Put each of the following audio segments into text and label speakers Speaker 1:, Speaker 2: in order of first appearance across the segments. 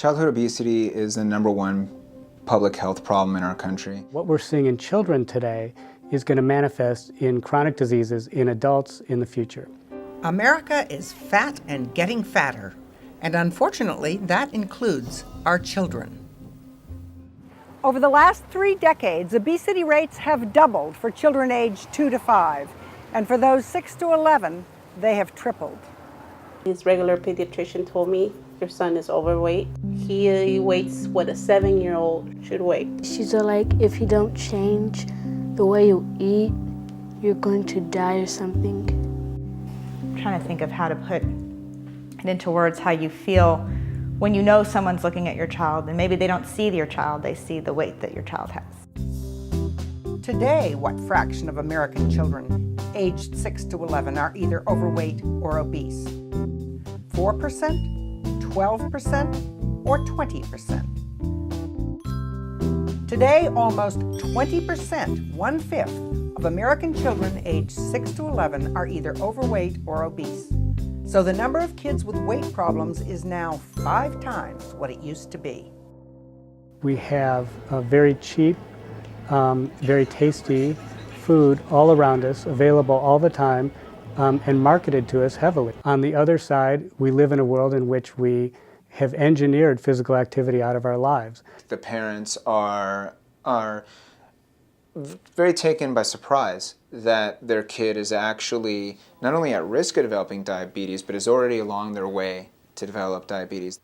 Speaker 1: Childhood obesity is the #1 public health problem in our country.
Speaker 2: What we're seeing in children today is going to manifest in chronic diseases in adults in the future.
Speaker 3: America is fat and getting fatter, and unfortunately, that includes our children.
Speaker 4: Over the last 3 decades, obesity rates have doubled for children aged 2 to 5, and for those 6 to 11, they have tripled.
Speaker 5: His regular pediatrician told me, your son is overweight. He weighs what a 7-year-old should weigh.
Speaker 6: She's like, if you don't change the way you eat, you're going to die or something.
Speaker 7: I'm trying to think of how to put it into words how you feel when you know someone's looking at your child and maybe they don't see your child, they see the weight that your child has.
Speaker 3: Today, what fraction of American children aged 6 to 11 are either overweight or obese? 4%, 12%, or 20%? Today, almost 20%, 1/5, of American children aged 6 to 11 are either overweight or obese. So the number of kids with weight problems is now 5 times what it used to be.
Speaker 2: We have a very cheap, very tasty food all around us, available all the time, and marketed to us heavily. On the other side, we live in a world in which we have engineered physical activity out of our lives.
Speaker 1: The parents are very taken by surprise that their kid is actually not only at risk of developing diabetes, but is already along their way to develop diabetes.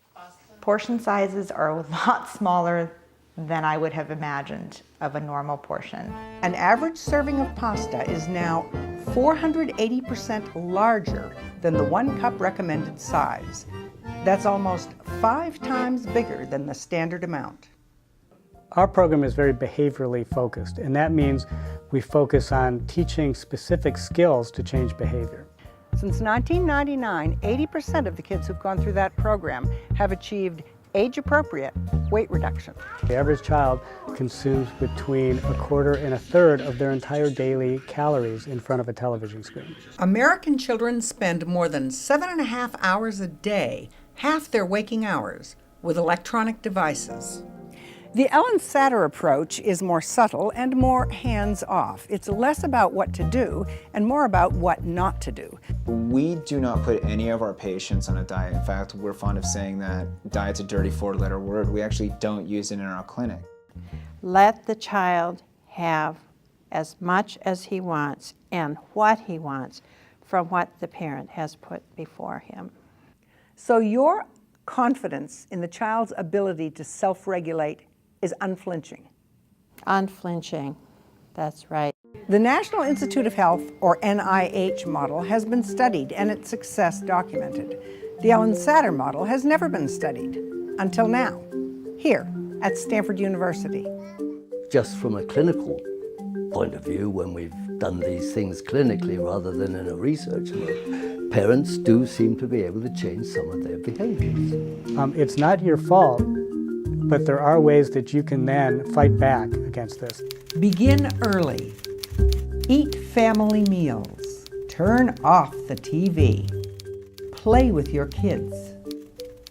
Speaker 7: Portion sizes are a lot smaller than I would have imagined of a normal portion.
Speaker 3: An average serving of pasta is now 480% larger than the 1 cup recommended size. That's almost 5 times bigger than the standard amount.
Speaker 2: Our program is very behaviorally focused, and that means we focus on teaching specific skills to change behavior.
Speaker 4: Since 1999, 80% of the kids who've gone through that program have achieved age-appropriate weight reduction.
Speaker 2: The average child consumes between 1/4 and 1/3 of their entire daily calories in front of a television screen.
Speaker 3: American children spend more than 7.5 hours a day, half their waking hours, with electronic devices.
Speaker 4: The Ellen Satter approach is more subtle and more hands-off. It's less about what to do and more about what not to do.
Speaker 1: We do not put any of our patients on a diet. In fact, we're fond of saying that diet's a dirty 4-letter word. We actually don't use it in our clinic.
Speaker 8: Let the child have as much as he wants and what he wants from what the parent has put before him.
Speaker 4: So your confidence in the child's ability to self-regulate is unflinching.
Speaker 8: Unflinching, that's right.
Speaker 4: The National Institute of Health, or NIH model, has been studied and its success documented. The Ellen Satter model has never been studied, until now, here at Stanford University.
Speaker 9: Just from a clinical point of view, when we've done these things clinically rather than in a research mode, parents do seem to be able to change some of their behaviors.
Speaker 2: It's not your fault, but there are ways that you can then fight back against this.
Speaker 3: Begin early. Eat family meals. Turn off the TV. Play with your kids.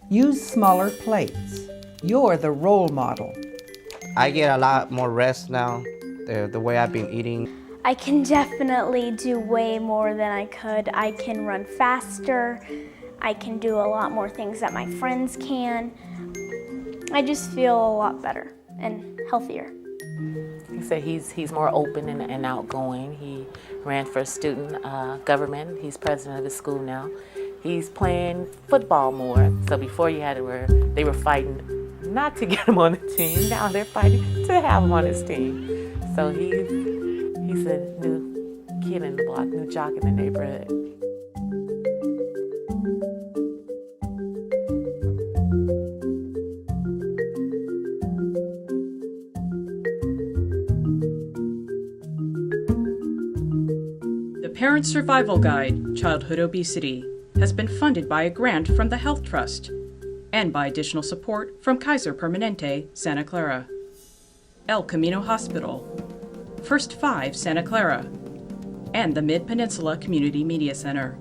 Speaker 3: Use smaller plates. You're the role model.
Speaker 10: I get a lot more rest now, the way I've been eating.
Speaker 11: I can definitely do way more than I could. I can run faster. I can do a lot more things that my friends can. I just feel a lot better and healthier.
Speaker 12: He said he's more open and outgoing. He ran for student government. He's president of the school now. He's playing football more. So before you had it where they were fighting not to get him on the team. Now they're fighting to have him on his team. So he's a new kid in the block, new jock in the neighborhood.
Speaker 13: The Parent Survival Guide, Childhood Obesity, has been funded by a grant from the Health Trust and by additional support from Kaiser Permanente, Santa Clara, El Camino Hospital, First 5 Santa Clara, and the Mid-Peninsula Community Media Center.